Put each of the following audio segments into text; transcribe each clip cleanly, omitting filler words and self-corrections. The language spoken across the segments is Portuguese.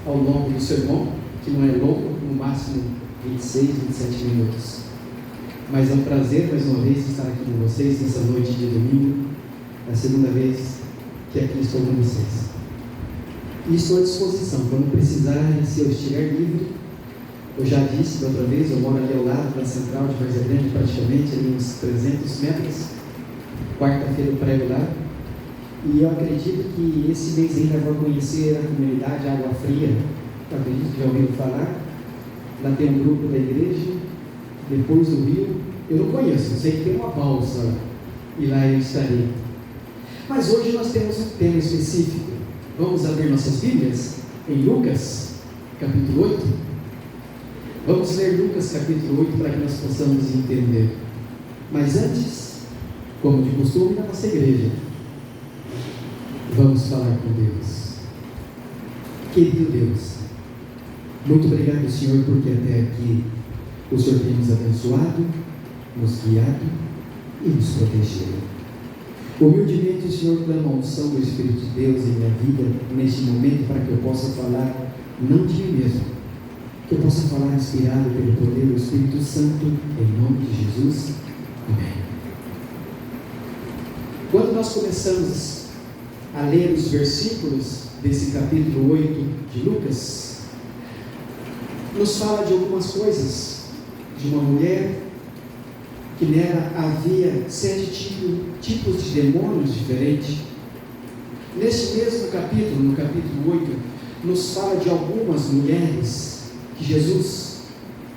ao longo do sermão, que não é longo, no máximo 26, 27 minutos. Mas é um prazer, mais uma vez, estar aqui com vocês nessa noite de domingo. É a segunda vez que aqui estou com vocês. E estou à disposição, quando precisarem, se eu estiver livre. Eu já disse da outra vez, eu moro ali ao lado da central de Várzea Grande, praticamente, ali uns 300 metros. Quarta-feira eu prego lá. E eu acredito que esse mês ainda vou conhecer a comunidade Água Fria. Eu acredito que já ouviram falar. Lá tem um grupo da igreja, depois do rio. Eu não conheço, sei que tem uma balsa lá. E lá eu estarei. Mas hoje nós temos um tema específico. Vamos abrir nossas Bíblias em Lucas, capítulo 8. Vamos ler Lucas, capítulo 8, para que nós possamos entender. Mas antes, como de costume na nossa igreja, vamos falar com Deus. Querido Deus, muito obrigado, Senhor, porque até aqui o Senhor tem nos abençoado, nos guiado e nos protegido. Humildemente o Senhor clama a unção do Espírito de Deus em minha vida, neste momento, para que eu possa falar, não de mim mesmo, que eu possa falar inspirado pelo poder do Espírito Santo, em nome de Jesus. Amém. Quando nós começamos a ler os versículos desse capítulo 8 de Lucas, nos fala de algumas coisas, de uma mulher que nela havia 7 tipos de demônios diferentes. Nesse mesmo capítulo, no capítulo 8, nos fala de algumas mulheres que Jesus,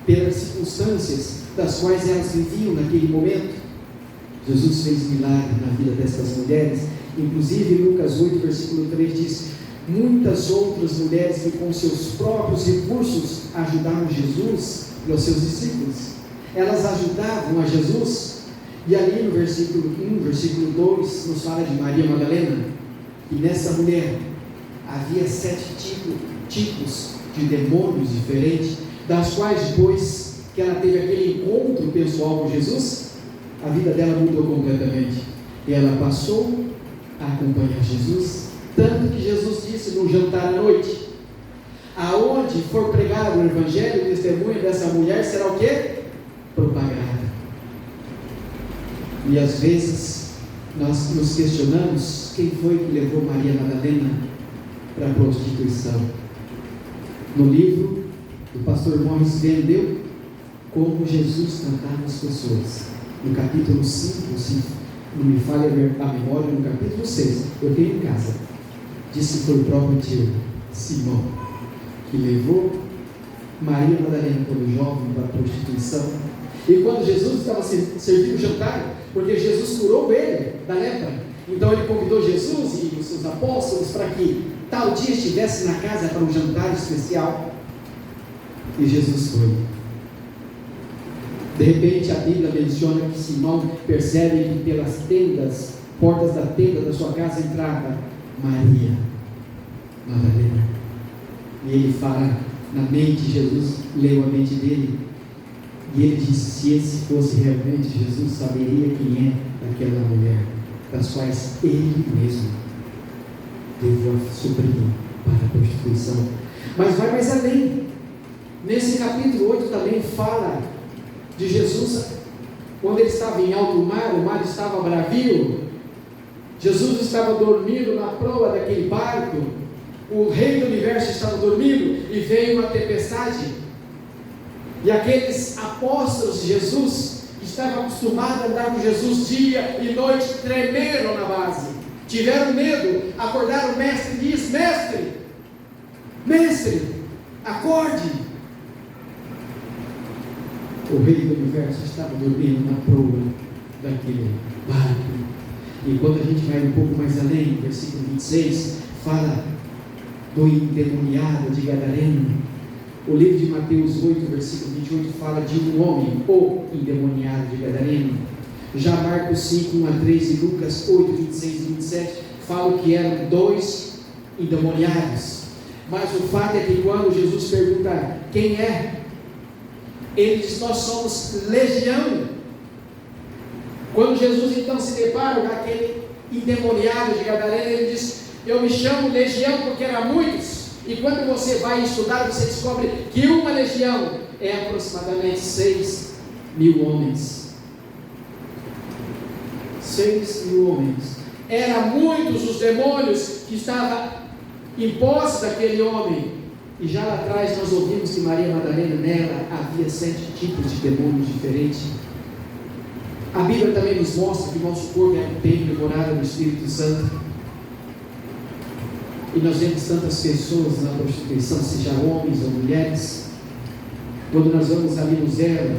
pelas circunstâncias das quais elas viviam naquele momento, Jesus fez milagre na vida dessas mulheres. Inclusive Lucas 8, versículo 3 diz: muitas outras mulheres que com seus próprios recursos ajudaram Jesus e os seus discípulos. Elas ajudavam a Jesus. E ali no versículo 1, versículo 2, nos fala de Maria Madalena. E nessa mulher havia 7 tipos de demônios diferentes, das quais depois que ela teve aquele encontro pessoal com Jesus, a vida dela mudou completamente. E ela passou a acompanhar Jesus, tanto que Jesus disse no jantar à noite: aonde for pregado o evangelho, o testemunho dessa mulher será o quê? Propagada. E às vezes nós nos questionamos quem foi que levou Maria Madalena para a prostituição. No livro do pastor Morris vendeu como Jesus tratava as pessoas, no capítulo 5, se não me falha a memória, no capítulo 6, eu tenho em casa, disse que foi o próprio tio Simão que levou Maria Madalena como jovem para a prostituição. E quando Jesus estava servindo o jantar, porque Jesus curou ele da lepra, então ele convidou Jesus e os seus apóstolos para que tal dia estivesse na casa para um jantar especial, e Jesus foi. De repente a Bíblia menciona que Simão percebe que pelas tendas, portas da tenda da sua casa, entrava Maria Madalena, e ele fala na mente, Jesus leu a mente dele, e ele disse: se esse fosse realmente Jesus, saberia quem é aquela mulher, das quais ele mesmo levou a sobrinha para a prostituição. Mas vai mais além. Nesse capítulo 8 também fala de Jesus, quando ele estava em alto mar, o mar estava bravio, Jesus estava dormindo na proa daquele barco, o rei do universo estava dormindo, e veio uma tempestade, e aqueles apóstolos de Jesus, que estavam acostumados a andar com Jesus dia e noite, tremeram na base, tiveram medo, acordaram o mestre e disse: mestre, acorde. O rei do universo estava dormindo na proa daquele barco. E quando a gente vai um pouco mais além, versículo 26, fala do endemoniado de Gadareno. O livro de Mateus 8, versículo 28, fala de um homem, o endemoniado de Gadareno. Já Marcos 5, 1 a 3 e Lucas 8, 26 e 27 falam que eram 2 endemoniados. Mas o fato é que quando Jesus pergunta quem é, ele diz: nós somos legião. Quando Jesus então se depara com aquele endemoniado de Gadareno, ele diz: eu me chamo legião porque eram muitos. E quando você vai estudar, você descobre que uma legião é aproximadamente 6.000 homens. 6.000 homens. Eram muitos os demônios que estavam em posse daquele homem. E já lá atrás nós ouvimos que Maria Madalena, nela havia 7 tipos de demônios diferentes. A Bíblia também nos mostra que nosso corpo é um templo e morada do Espírito Santo. E nós vemos tantas pessoas na prostituição, seja homens ou mulheres. Quando nós vamos ali no zero,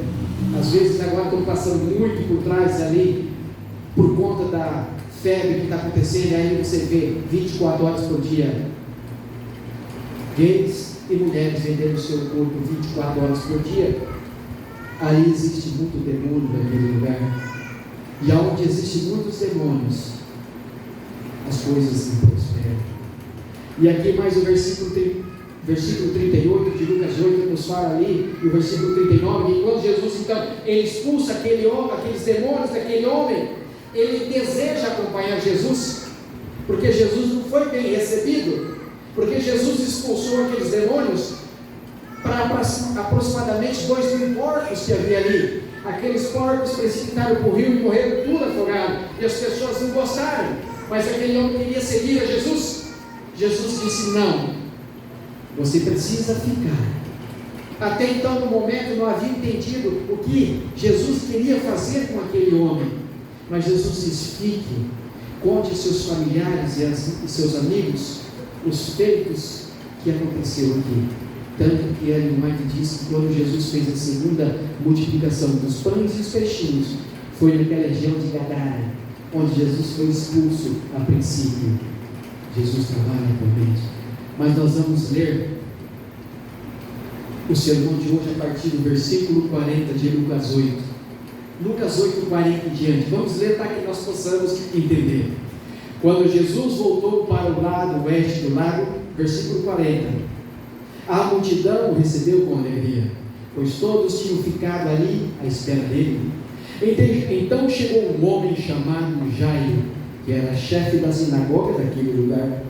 às vezes agora estão passando muito por trás ali, por conta da febre que está acontecendo, e aí você vê 24 horas por dia gays e mulheres vendendo o seu corpo 24 horas por dia. Ali existe muito demônio naquele lugar, e onde existem muitos demônios, as coisas não prosperam. E aqui mais o versículo 38 de Lucas 8 nos fala ali, e o versículo 39, que quando Jesus então ele expulsa aquele homem, aqueles demônios daquele homem, ele deseja acompanhar Jesus, porque Jesus não foi bem recebido, porque Jesus expulsou aqueles demônios para aproximadamente 2.000 porcos que havia ali. Aqueles porcos precipitaram para o rio e morreram tudo afogado, e as pessoas não gostaram, mas aquele homem queria seguir a Jesus. Jesus disse: não, você precisa ficar. Até então, no momento, não havia entendido o que Jesus queria fazer com aquele homem, mas Jesus disse: fique, conte aos seus familiares e seus amigos os feitos que aconteceu aqui. Tanto que Ellen White diz que quando Jesus fez a segunda multiplicação dos pães e os peixinhos, foi naquela região de Gadara, onde Jesus foi expulso a princípio. Jesus trabalha atualmente. Mas nós vamos ler o sermão de hoje a partir do versículo 40 de Lucas 8. Lucas 8, 40 em diante. Vamos ler para que nós possamos entender. Quando Jesus voltou para o lado oeste do lago, versículo 40, a multidão o recebeu com alegria, pois todos tinham ficado ali à espera dele. Então chegou um homem chamado Jairo, que era chefe da sinagoga daquele lugar.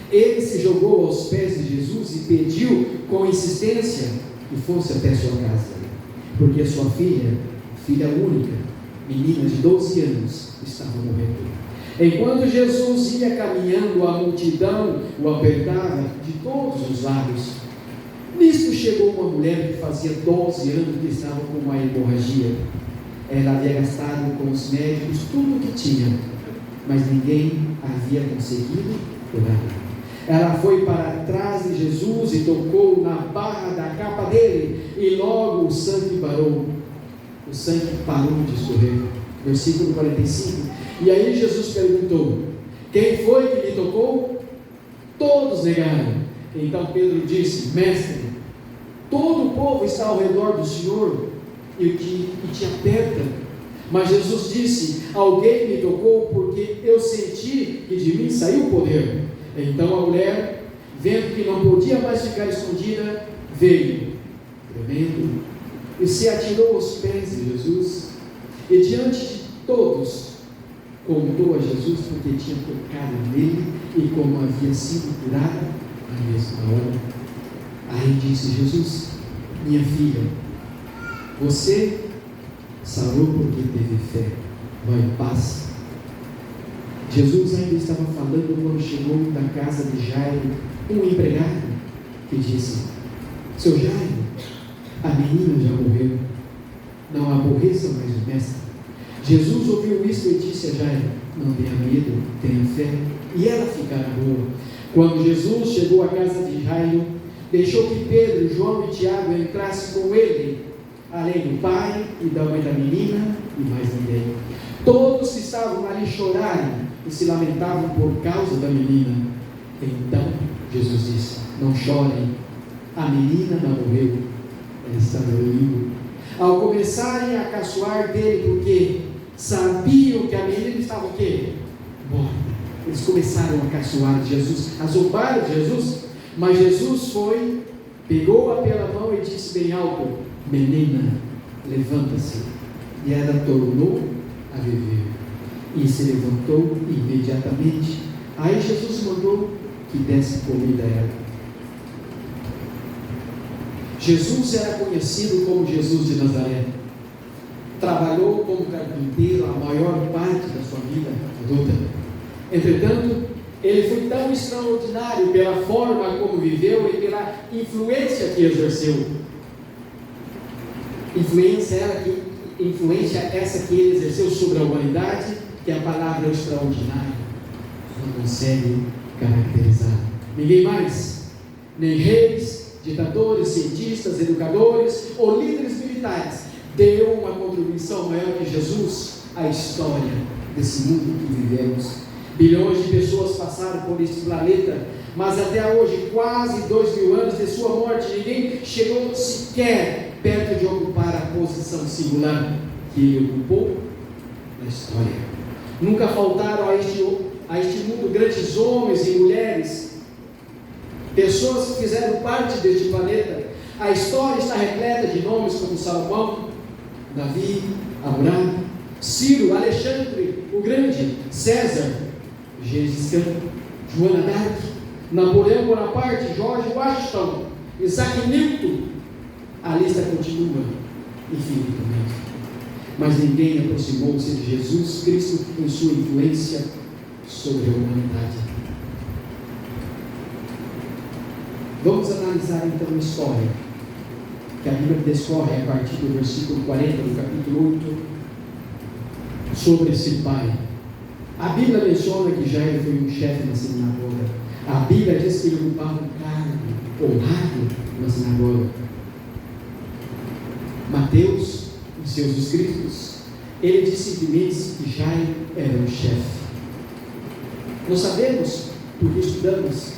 Ele se jogou aos pés de Jesus e pediu com insistência que fosse até sua casa, porque a sua filha única, menina de 12 anos, estava morrendo. Enquanto Jesus ia caminhando, a multidão o apertava de todos os lados. Nisto chegou uma mulher que fazia 12 anos que estava com uma hemorragia. Ela havia gastado com os médicos tudo o que tinha, mas ninguém havia conseguido curar. Ela foi para trás de Jesus e tocou na barra da capa dele, e logo o sangue parou. O sangue parou de escorrer. Versículo 45. E aí Jesus perguntou: quem foi que lhe tocou? Todos negaram. Então Pedro disse: mestre, todo o povo está ao redor do Senhor e te aperta. Mas Jesus disse: alguém me tocou, porque eu senti que de mim saiu o poder. Então a mulher, vendo que não podia mais ficar escondida, veio, tremendo, e se atirou aos pés de Jesus, e diante de todos contou a Jesus porque tinha tocado nele e como havia sido curada na mesma hora. Aí disse Jesus: minha filha, você sarou porque teve fé, vai em paz. Jesus ainda estava falando quando chegou da casa de Jairo um empregado que disse: seu Jairo, a menina já morreu, não aborreça mais o mestre. Jesus ouviu isso e disse a Jairo: não tenha medo, tenha fé, e ela ficará boa. Quando Jesus chegou à casa de Jairo, deixou que Pedro, João e Tiago entrassem com ele, além do pai e da mãe da menina e mais ninguém. Todos que estavam ali choraram e se lamentavam por causa da menina. Então Jesus disse: não chorem, a menina não morreu, ela está dormindo. Ao começarem a caçoar dele, porque sabiam que a menina estava o quê? Morta. Eles começaram a caçoar de Jesus, a zombar de Jesus. Mas Jesus foi, pegou-a pela mão e disse bem alto: menina, levanta-se. E ela tornou a viver e se levantou imediatamente. Aí Jesus mandou que desse comida a ela. Jesus era conhecido como Jesus de Nazaré. Trabalhou como carpinteiro a maior parte da sua vida adulta. Entretanto, ele foi tão extraordinário pela forma como viveu e pela influência que exerceu. Influência essa que ele exerceu sobre a humanidade, que a palavra extraordinária não consegue caracterizar. Ninguém mais, nem reis, ditadores, cientistas, educadores ou líderes militares deu uma contribuição maior que Jesus à história desse mundo que vivemos. Bilhões de pessoas passaram por este planeta, mas até hoje, quase 2000 anos de sua morte, ninguém chegou sequer perto de ocupar a posição singular que ele ocupou na história. Nunca faltaram a este mundo grandes homens e mulheres, pessoas que fizeram parte deste planeta. A história está repleta de nomes como Salomão, Davi, Abraão, Ciro, Alexandre o Grande, César, Gengis Khan, Joana d'Arc, Napoleão Bonaparte, George Washington, Isaac Newton. A lista continua infinitamente. Mas ninguém aproximou-se de Jesus Cristo em sua influência sobre a humanidade. Vamos analisar então a história que a Bíblia descorre a partir do versículo 40 do capítulo 8 sobre esse pai. A Bíblia menciona que Jairo foi um chefe na sinagoga. A Bíblia diz que ele ocupava um cargo honrado na sinagoga. Mateus, em seus escritos, ele diz simplesmente que Jairo era um chefe. Nós sabemos, porque estudamos,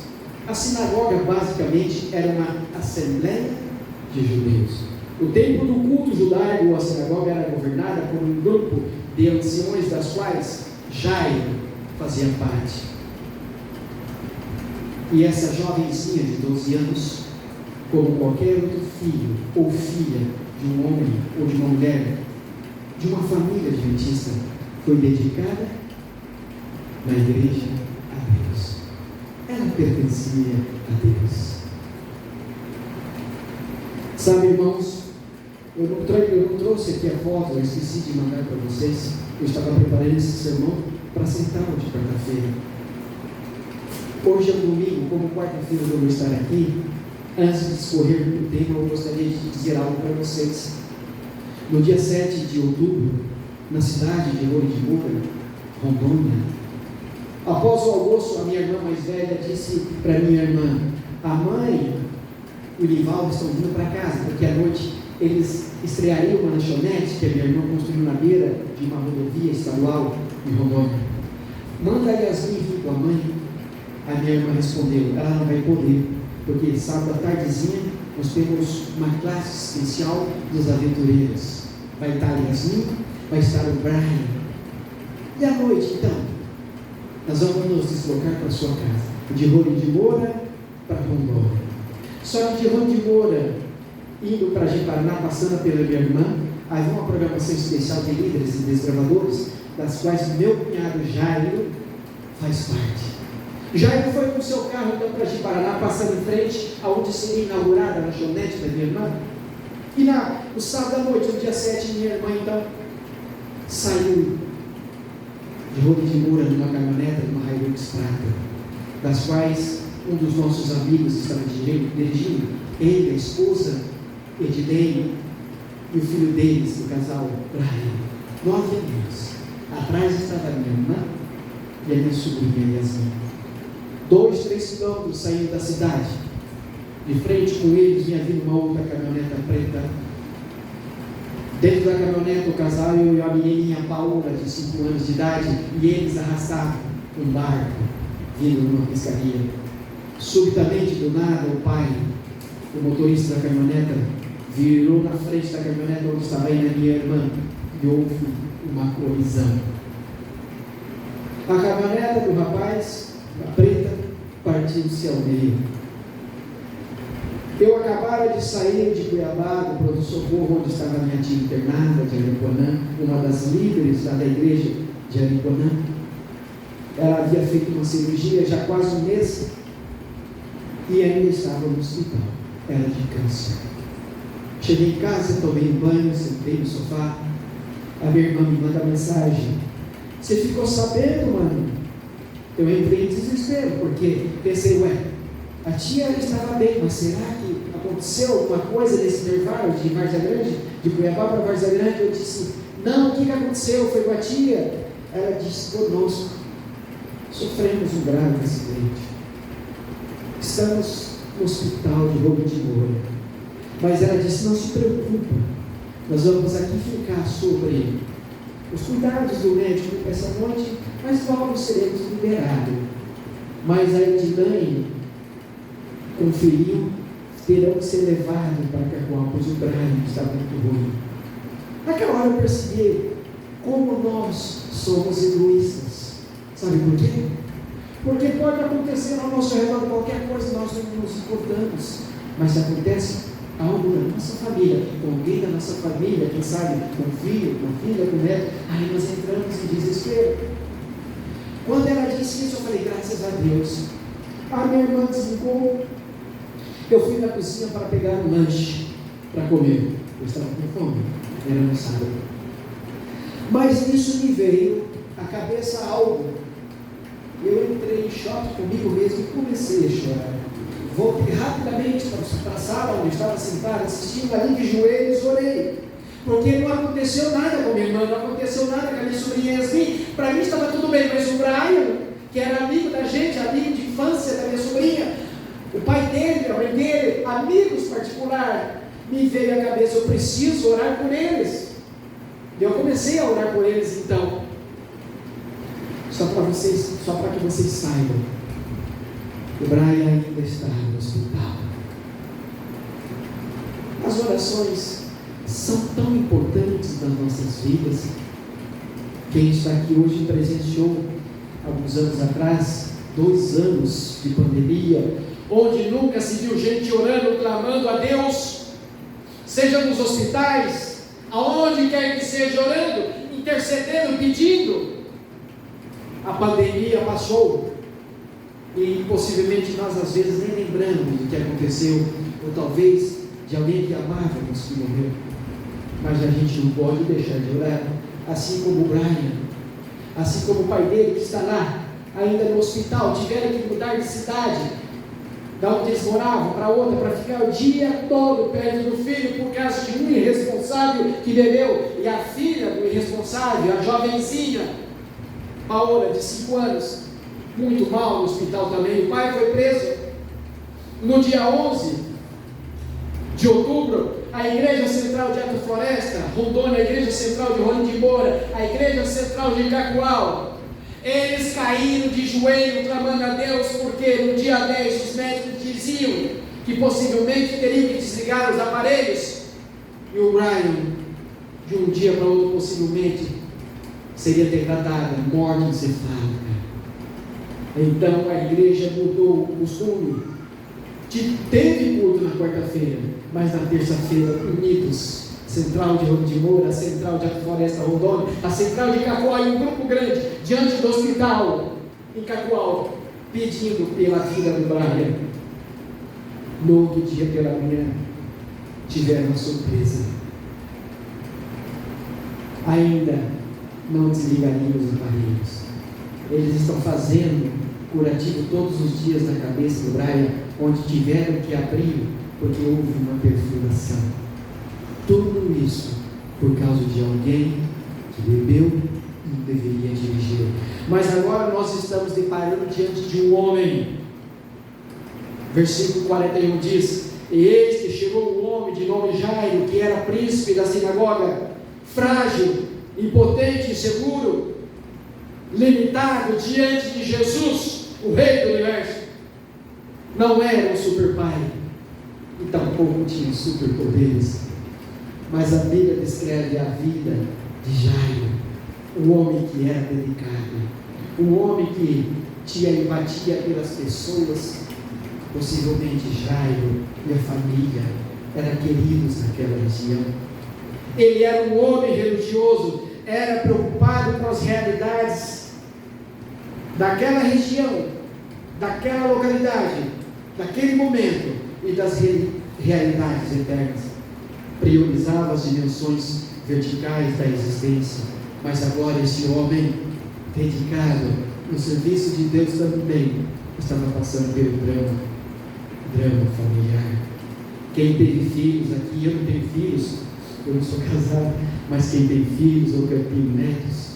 a sinagoga basicamente era uma assembleia de judeus. O tempo do culto judaico, ou a sinagoga, era governada por um grupo de anciões, das quais Jairo fazia parte. E essa jovenzinha de 12 anos, como qualquer outro filho ou filha de um homem ou de uma mulher, de uma família adventista, foi dedicada na igreja a Deus. Ela pertencia a Deus. Sabe, irmãos, eu não trouxe aqui a foto, eu esqueci de mandar para vocês. Eu estava preparando esse sermão para sentar de quarta-feira. Hoje é domingo, como quarta-feira eu vou estar aqui. Antes de discorrer o tema, eu gostaria de dizer algo para vocês. No dia 7 de outubro, na cidade de Ouro de Moura, Rondônia, após o almoço, a minha irmã mais velha disse para minha irmã: a mãe e o Livaldo estão vindo para casa, porque à noite eles estreariam uma lanchonete que a minha irmã construiu na beira de uma rodovia estadual em Rondônia. Manda a Yasmin vir com a mãe. A minha irmã respondeu: ela não vai poder, porque sábado à tardezinha nós temos uma classe especial dos aventureiros. Vai estar a Yasmin, vai estar o Brian. E à noite, então, nós vamos nos deslocar para a sua casa, de Ouro de Moura para Rondônia. Só que de Ouro de Moura, indo para Ji-Paraná, passando pela minha irmã, havia uma programação especial de líderes e desbravadores, das quais meu cunhado Jairo faz parte. Jairo foi com o seu carro então para Ji-Paraná, passando em frente aonde seria inaugurada a lanchonete da minha irmã. E no sábado à noite, no dia 7, minha irmã então saiu de Ouro de Moura numa caminhoneta, numa Hilux prata, das quais um dos nossos amigos estava dirigindo, ele, a esposa Edileia e o filho deles, o casal Brian, 9 anos. Atrás estava a minha irmã e a minha sobrinha Yasmin. 2, 3 quilômetros saindo da cidade. De frente com eles vinha vindo uma outra caminhoneta preta. Dentro da caminhoneta o casal e a menininha Paola, de 5 anos de idade, e eles arrastavam um barco vindo numa pescaria. Subitamente, do nada, o pai, o motorista da caminhoneta, virou na frente da caminhoneta onde estava aí a minha irmã e houve uma colisão. A caminhoneta do rapaz, a preta, partiu-se ao meio. Eu acabara de sair de Cuiabá, do pronto-socorro, onde estava minha tia internada de Aripuanã, uma das líderes da igreja de Aripuanã. Ela havia feito uma cirurgia já quase um mês e ainda estava no hospital. Era de câncer. Cheguei em casa, tomei um banho, sentei no sofá. A minha irmã me manda mensagem: você ficou sabendo, mano? Eu entrei em desespero, porque pensei, a tia estava bem, mas será que aconteceu alguma coisa nesse intervalo de Várzea Grande, de Cuiabá para Várzea Grande? Eu disse, não, o que aconteceu? Foi com a tia? Ela disse, conosco, sofremos um grave acidente. Estamos no hospital de Rolo de Moura. Mas ela disse, não se preocupe, nós vamos aqui ficar sobre os cuidados do médico essa noite, mas logo seremos liberados. Mas a Edilane conferiu, terão que ser levados para Cacoal, pois o Brian está muito ruim. Naquela hora eu percebi como nós somos egoístas. Sabe por quê? Porque pode acontecer ao nosso redor qualquer coisa, nós não nos importamos. Mas se acontece algo na nossa família, com alguém da nossa família, quem sabe com um filho, com uma filha, com um neto, aí nós entramos em desespero. Quando ela disse isso, eu falei, graças a Deus. A minha irmã desligou. Eu fui na cozinha para pegar um lanche para comer. Eu estava com fome, era no sábado. Mas nisso me veio à cabeça algo. Eu entrei em choque comigo mesmo e comecei a chorar. Voltei rapidamente para a sala onde eu estava sentado, assistindo ali de joelhos, orei. Porque não aconteceu nada com minha irmã, não aconteceu nada com a minha sobrinha Yasmin. Para mim estava tudo bem, mas o Brian, que era amigo da gente, amigo de infância da minha sobrinha, o pai dele, a mãe dele, amigos particulares, me veio à cabeça, eu preciso orar por eles. Eu comecei a orar por eles então. Só para que vocês saibam, o Brian ainda está no hospital. As orações são tão importantes nas nossas vidas. Quem está aqui hoje presenciou, alguns anos atrás, 2 anos de pandemia, onde nunca se viu gente orando, clamando a Deus, seja nos hospitais, aonde quer que seja, orando, intercedendo, pedindo. A pandemia passou e possivelmente nós às vezes nem lembramos do que aconteceu, ou talvez de alguém que amávamos que morreu. Mas a gente não pode deixar de orar, assim como o Brian, assim como o pai dele que está lá, ainda no hospital, tiveram que mudar de cidade, da onde eles moravam para outra, para ficar o dia todo perto do filho, por causa de um irresponsável que bebeu, e a filha do irresponsável, a jovenzinha, Paola, de 5 anos, muito mal no hospital também. O pai foi preso. No dia 11 de outubro, a Igreja Central de Alto Floresta, Rondônia, a Igreja Central de Rolo de Moura, a Igreja Central de Cacoal, eles caíram de joelho clamando a Deus, porque no dia 10 os médicos diziam que possivelmente teriam que desligar os aparelhos, e o Brian, de um dia para outro, possivelmente seria degradada, morte encefálica. Então a igreja mudou o costume. Teve culto na quarta-feira, mas na terça-feira, unidos, Central de Rolo de Moura, a Central de Alto Floresta, Rondônia, a Central de Cacoal e um grupo grande, diante do hospital, em Cacoal, pedindo pela vida do Brian. No outro dia pela manhã, tiveram uma surpresa. Ainda não desligariam os aparelhos. Eles estão fazendo curativo todos os dias na cabeça do Brian, onde tiveram que abrir, porque houve uma perfuração. Tudo isso por causa de alguém que bebeu e não deveria dirigir. Mas agora nós estamos deparando diante de um homem. Versículo 41 diz: e eis que chegou um homem de nome Jairo, que era príncipe da sinagoga, frágil, impotente, inseguro, limitado diante de Jesus, o Rei do Universo. Não era um super pai e tampouco tinha superpoderes, mas a Bíblia descreve a vida de Jairo, um homem que era dedicado, um homem que tinha empatia pelas pessoas. Possivelmente Jairo e a família eram queridos naquela região. Ele era um homem religioso, era preocupado com as realidades daquela região, daquela localidade, daquele momento e das realidades eternas. priorizava as dimensões verticais da existência, mas agora esse homem, dedicado no serviço de Deus também, estava passando pelo drama familiar. Quem teve filhos aqui, eu não tenho filhos, eu não sou casado, mas quem tem filhos ou que eu tenho netos,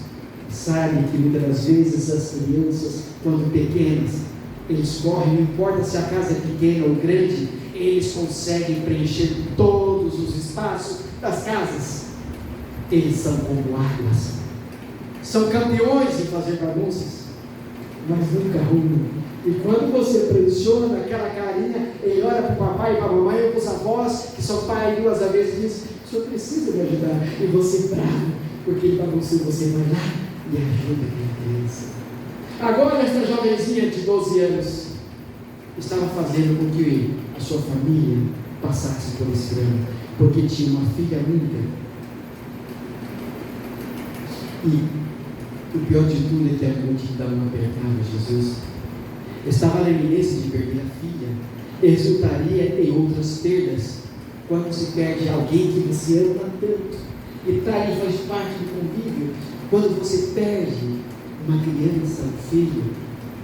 sabe que muitas das vezes as crianças, quando pequenas, eles correm, não importa se a casa é pequena ou grande, eles conseguem preencher todos os espaços das casas. Eles são como águas, são campeões em fazer bagunças, mas nunca arrumam. E quando você pressiona naquela carinha, ele olha para o papai e para a mamãe ou para os avós, que são pai 2 vezes, e diz: o senhor precisa me ajudar. E você bravo, porque ele bagunçou, você vai lá e ajuda a criança. Agora esta jovenzinha de 12 anos estava fazendo com que a sua família passasse por esse drama, porque tinha uma filha única. E o pior de tudo é que a multidão não apertava Jesus. Estava na iminência de perder a filha, e resultaria em outras perdas, quando se perde alguém que você ama tanto, e está aí, faz parte do convívio. Quando você perde uma criança, um filho,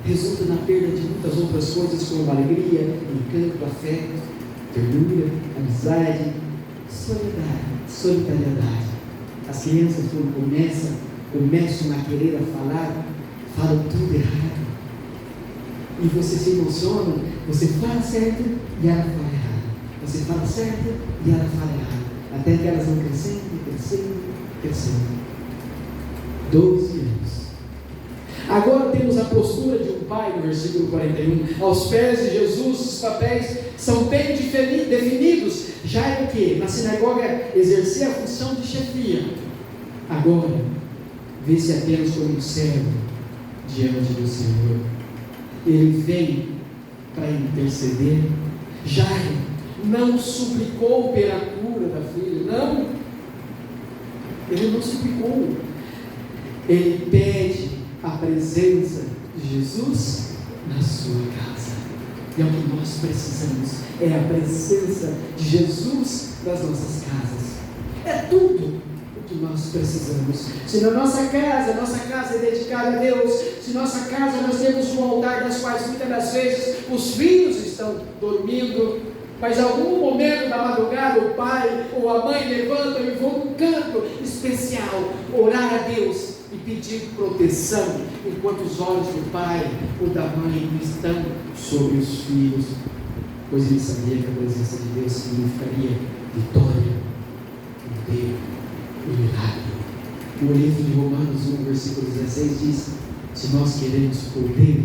resulta na perda de muitas outras coisas, como alegria, encanto, afeto, ternura, amizade, solidariedade. As crianças, quando começam a querer falar, falam tudo errado. E você se emociona, você fala certo e ela fala errado. Você fala certo e ela fala errado. Até que elas vão crescendo. 12 anos. Agora temos a postura de um pai no versículo 41. Aos pés de Jesus, os papéis são bem definidos. Já é o que? Na sinagoga exercia a função de chefia. Agora, vê-se apenas como um servo diante do Senhor. Ele vem para interceder. Jairo não suplicou pela cura da filha, não. Ele não suplicou. Ele pede a presença de Jesus na sua casa. E é o que nós precisamos, é a presença de Jesus nas nossas casas. É tudo o que nós precisamos. Se na nossa casa é dedicada a Deus, se nossa casa nós temos um altar das quais muitas das vezes os filhos estão dormindo, mas em algum momento da madrugada o pai ou a mãe levantam e vão num canto especial orar a Deus e pedir proteção, enquanto os olhos do pai ou da mãe estão sobre os filhos, pois ele sabia que a presença de Deus significaria vitória, poder e milagre. O livro de Romanos 1, versículo 16 diz: se nós queremos poder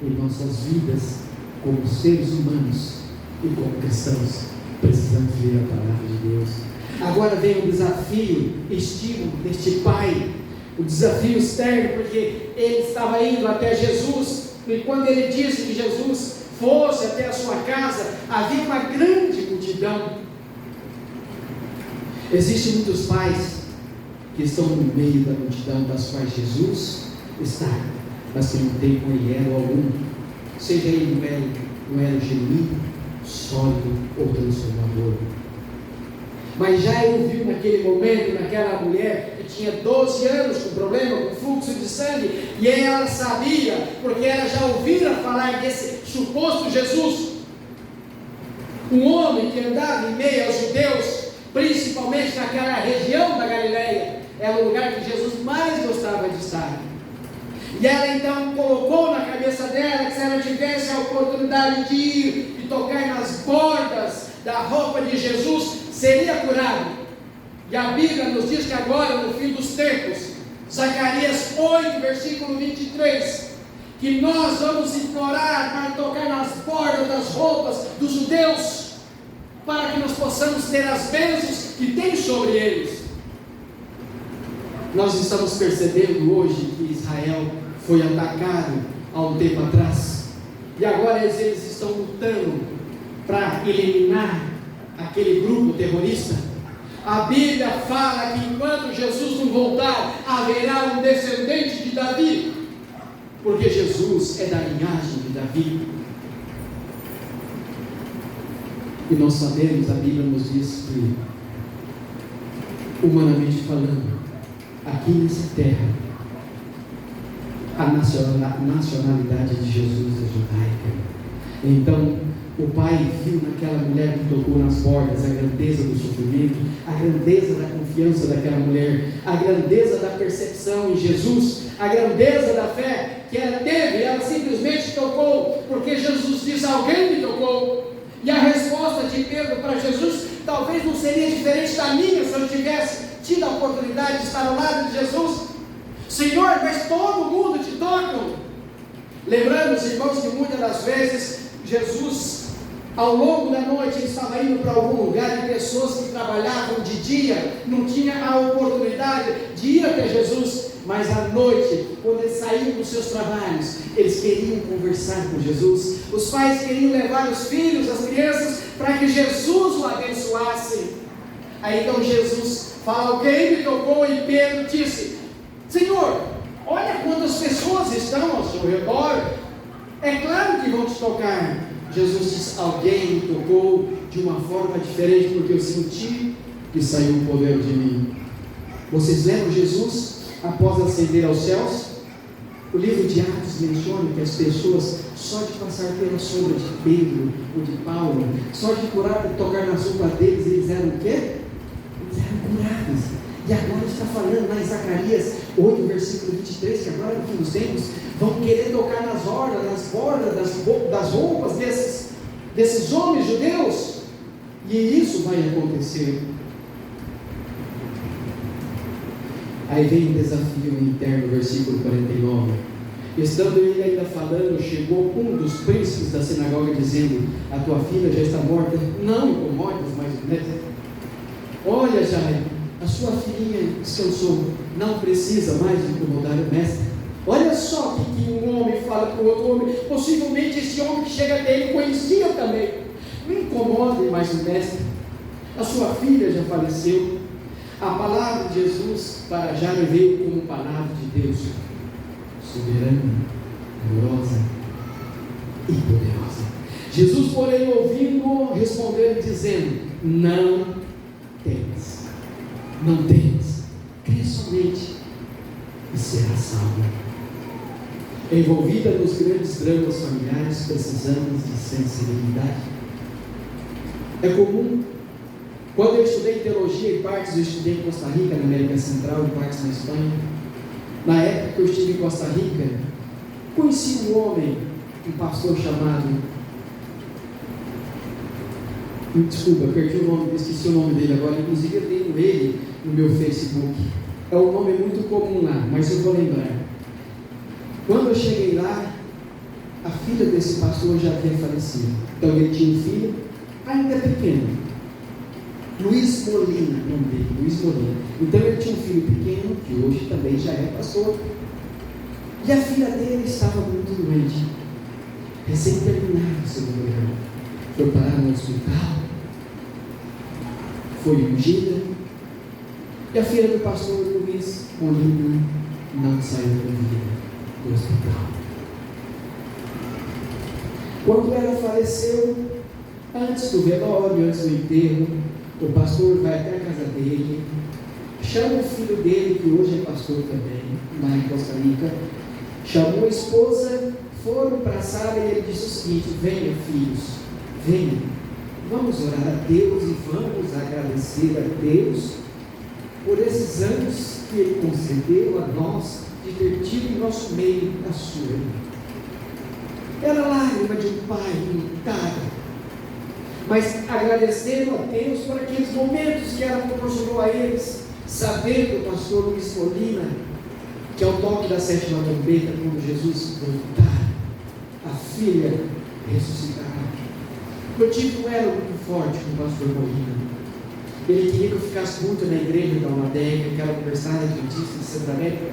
em nossas vidas como seres humanos e como cristãos, precisamos ler a palavra de Deus. Agora vem o desafio, estímulo deste pai, o desafio externo, porque ele estava indo até Jesus, e quando ele disse que Jesus fosse até a sua casa, havia uma grande multidão. Existem muitos pais que estão no meio da multidão das quais Jesus está, mas que não tem com ele elo algum, seja ele um elo genuíno, sólido ou transformador. Mas já eu vi naquele momento, naquela mulher que tinha 12 anos com problema, com fluxo de sangue, e ela sabia, porque ela já ouvira falar desse suposto Jesus, um homem que andava em meio aos judeus, principalmente naquela região da Galileia, era o lugar que Jesus mais gostava de estar. E ela então colocou na cabeça dela que se ela tivesse a oportunidade de ir e tocar nas bordas da roupa de Jesus, seria curado. E a Bíblia nos diz que agora, no fim dos tempos, Zacarias 8, versículo 23, que nós vamos implorar para tocar nas bordas das roupas dos judeus, para que nós possamos ter as bênçãos que tem sobre eles. Nós estamos percebendo hoje que Israel foi atacado há um tempo atrás, e agora eles estão lutando para eliminar aquele grupo terrorista. A Bíblia fala que enquanto Jesus não voltar, haverá um descendente de Davi, porque Jesus é da linhagem de Davi. E nós sabemos, a Bíblia nos diz que humanamente falando, aqui nessa terra, a nacionalidade de Jesus é judaica. Então, o pai viu naquela mulher que tocou nas bordas a grandeza do sofrimento, a grandeza da confiança daquela mulher, a grandeza da percepção em Jesus, a grandeza da fé que ela teve. Ela simplesmente tocou, porque Jesus diz: alguém me tocou. E a resposta de Pedro para Jesus talvez não seria diferente da minha, se eu tivesse tido a oportunidade de estar ao lado de Jesus. Senhor, mas todo mundo te toca. Lembrando, os irmãos, que muitas das vezes Jesus, ao longo da noite, ele estava indo para algum lugar e pessoas que trabalhavam de dia não tinham a oportunidade de ir até Jesus, mas à noite, quando eles saíam dos seus trabalhos, eles queriam conversar com Jesus. Os pais queriam levar os filhos, as crianças, para que Jesus o abençoasse. Aí então Jesus fala: alguém me tocou, e Pedro disse: Senhor, olha quantas pessoas estão ao seu redor, é claro que vão te tocar. Jesus diz: alguém me tocou de uma forma diferente, porque eu senti que saiu o poder de mim. Vocês lembram Jesus após ascender aos céus? O livro de Atos menciona que as pessoas, só de passar pela sombra de Pedro ou de Paulo, só de tocar na sombra deles, eles eram o quê? Eles eram curados. E agora está falando lá em Zacarias 8, versículo 23, que agora no fim dos tempos vão querer tocar nas bordas das roupas desses homens judeus, e isso vai acontecer. Aí vem o desafio interno, versículo 49. Estando ele ainda falando, chegou um dos príncipes da sinagoga, dizendo: a tua filha já está morta, não incomodes mais o mestre. Olha, Jairo, a sua filhinha descansou, não precisa mais incomodar o mestre. Olha só o que um homem fala para o outro homem. Possivelmente esse homem que chega até ele conhecia também. Não incomode mais o mestre, a sua filha já faleceu. A palavra de Jesus para Jairo veio como palavra de Deus, soberana, amorosa e poderosa. Jesus, porém, ouvindo, respondeu dizendo: não temas, não temas, crê somente e será salvo. Envolvida nos grandes dramas familiares, precisamos de sensibilidade. É comum. Quando eu estudei teologia, em partes eu estudei em Costa Rica, na América Central, em partes na Espanha. Na época que eu estive em Costa Rica, conheci um homem, um pastor chamado... Desculpa, perdi o nome, esqueci o nome dele agora. Inclusive eu tenho ele no meu Facebook. É um nome muito comum lá, mas eu vou lembrar. Quando eu cheguei lá, a filha desse pastor já havia falecido. Então ele tinha um filho, ainda pequeno, Luiz Molina, o nome dele, Luiz Molina. Então ele tinha um filho pequeno, que hoje também já é pastor, e a filha dele estava muito doente, recém-terminada o segundo grau. Foi parar no hospital, foi ungida, e a filha do pastor Luiz Molina não saiu da vida do hospital. Quando ela faleceu, antes do velório, antes do enterro, o pastor vai até a casa dele, chama o filho dele, que hoje é pastor também, lá em Costa Rica, chamou a esposa, foram para a sala e ele disse o seguinte: venha, filhos, venha, vamos orar a Deus e vamos agradecer a Deus por esses anos que Ele concedeu a nós de ter tido em nosso meio a sua irmã. Era lágrima de um pai lutado, mas agradeceram a Deus por aqueles momentos que ela proporcionou a eles, sabendo, o pastor Luiz Molina, que ao toque da sétima trombeta, quando Jesus voltar, a filha ressuscitará. O motivo não era muito forte com o pastor Molina. Ele queria que eu ficasse muito na igreja da Almadeia, que era universidade adventista de Santa América,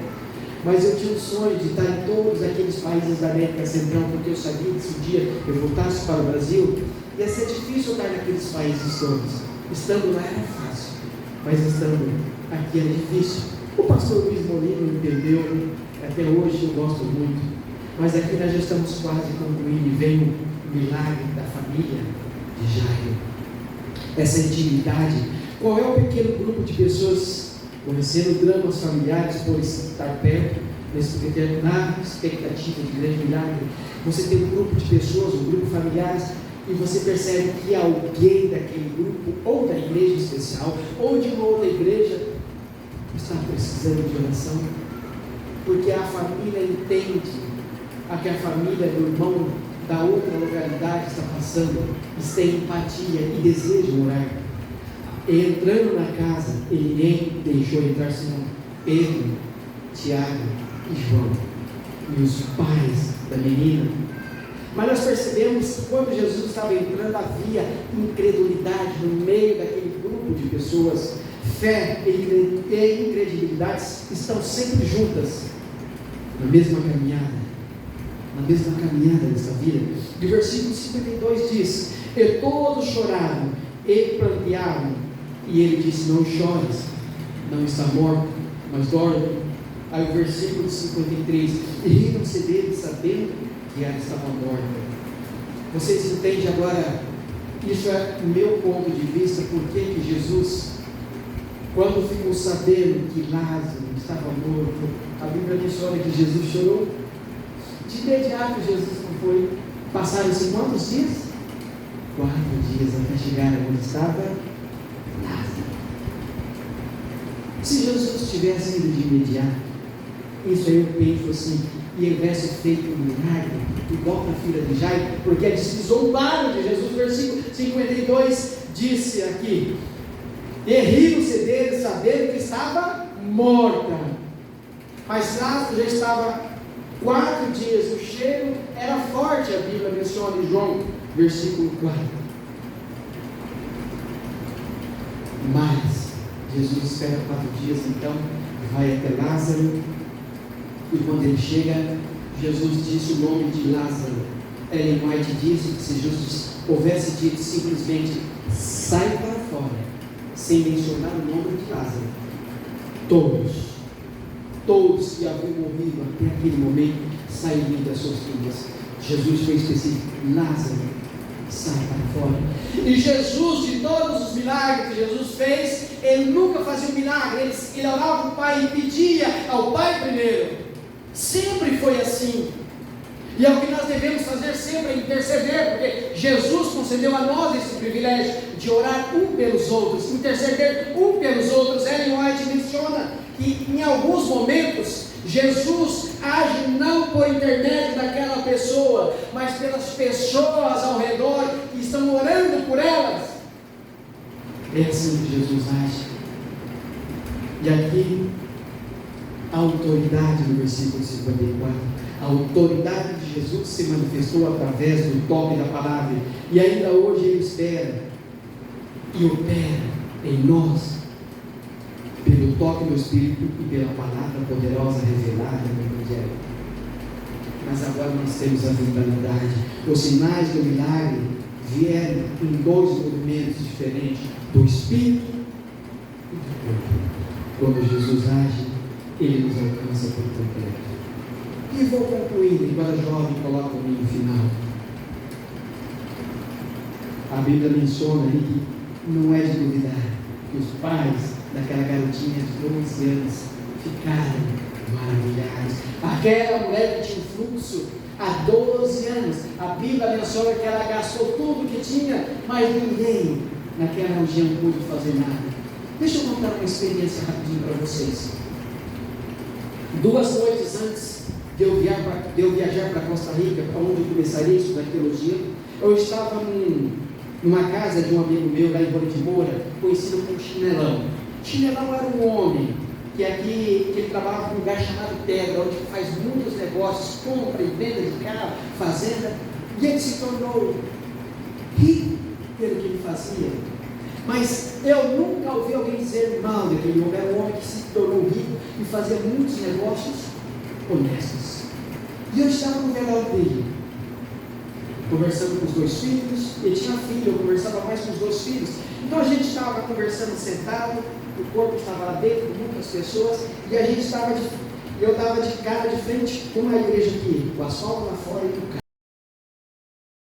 mas eu tinha um sonho de estar em todos aqueles países da América Central, porque eu sabia que se um dia eu voltasse para o Brasil, ia ser difícil estar naqueles países todos. Estando lá era fácil, mas estando aqui era difícil. O pastor Luiz Molina entendeu, até hoje eu gosto muito, mas aqui nós já estamos quase concluindo, e vem o milagre da família de Jairo. Essa intimidade Qual é o pequeno grupo de pessoas conhecendo dramas familiares por estar perto, porque na expectativa de grande milagre? Você tem um grupo de pessoas, um grupo familiares, e você percebe que alguém daquele grupo, ou da igreja especial, ou de uma outra igreja, está precisando de oração, porque a família entende que a família do irmão da outra localidade está passando, tem empatia e deseja orar. Entrando na casa, ninguém deixou entrar senão Pedro, Tiago e João, e os pais da menina. Mas nós percebemos que quando Jesus estava entrando, havia incredulidade no meio daquele grupo de pessoas. Fé e incredulidade estão sempre juntas, na mesma caminhada dessa vida. E o versículo 52 diz: e todos choraram e pranteavam, e ele disse: não chores, não está morto, mas dorme. Aí o versículo 53: e riram-se dele, sabendo que ela estava morta. Vocês entendem agora? Isso é o meu ponto de vista, porque que Jesus, quando ficou sabendo que Lázaro estava morto, a Bíblia menciona que Jesus chorou. De imediato Jesus não foi. Passaram-se quantos dias? 4 dias até chegar onde estava Lázaro. Se Jesus tivesse ido de imediato, isso aí eu penso assim, e ele tivesse feito um milagre, igual para a filha de Jairo, porque eles se zombaram de Jesus. Versículo 52 disse aqui: e riram-se dele, sabendo que estava morta. Mas Lázaro já estava 4 dias, o cheiro era forte, a Bíblia menciona em João, versículo 4. Mas Jesus espera 4 dias, então vai até Lázaro, e quando ele chega, Jesus disse o nome de Lázaro. Ellen White disse que se Jesus houvesse dito simplesmente sai para fora, sem mencionar o nome de Lázaro, todos que haviam morrido até aquele momento sairiam das suas vidas. Jesus foi específico: Lázaro, sai para fora. E Jesus, de todos os milagres que Jesus fez, ele nunca fazia um milagre, ele orava para o Pai e pedia ao Pai primeiro. Sempre foi assim. E é o que nós devemos fazer sempre, é interceder, porque Jesus concedeu a nós esse privilégio de orar um pelos outros, interceder um pelos outros. Ellen White menciona que em alguns momentos Jesus age não por intermédio daquela pessoa, mas pelas pessoas ao redor que estão orando por elas. É assim que Jesus age. E aqui a autoridade no versículo 54, a autoridade de Jesus se manifestou através do toque da palavra, e ainda hoje ele espera e opera em nós pelo toque do Espírito e pela palavra poderosa revelada no Evangelho. Mas agora nós temos a vitalidade. Os sinais do milagre vieram em 2 movimentos diferentes, do Espírito e do corpo. Quando Jesus age, ele nos alcança por completo. E vou concluindo, enquanto a jovem coloca o hino final. A Bíblia menciona ali que não é de duvidar que os pais daquela garotinha de 12 anos ficaram maravilhados. Aquela mulher que tinha um fluxo há 12 anos, a Bíblia menciona que ela gastou tudo que tinha, mas ninguém naquela região pôde fazer nada. Deixa eu contar uma experiência rapidinho para vocês. 2 noites antes de eu viajar para Costa Rica, para onde eu começaria a estudar teologia, eu estava numa casa de um amigo meu lá em Bora de Moura, conhecido como Chinelão. Chinelão era um homem que ele trabalhava num lugar chamado Pedra, onde faz muitos negócios, compra e venda de carro, fazenda, e ele se tornou rico pelo que ele fazia. Mas eu nunca ouvi alguém dizer mal daquele homem. Era um homem que se tornou rico e fazia muitos negócios honestos. E eu estava no velório dele, conversando com os 2 filhos. Ele tinha filho, eu conversava mais com os 2 filhos. Então a gente estava conversando sentado, o corpo estava lá dentro, muitas pessoas, e eu estava de cara de frente com a igreja aqui, com a asfalto lá fora e o carro.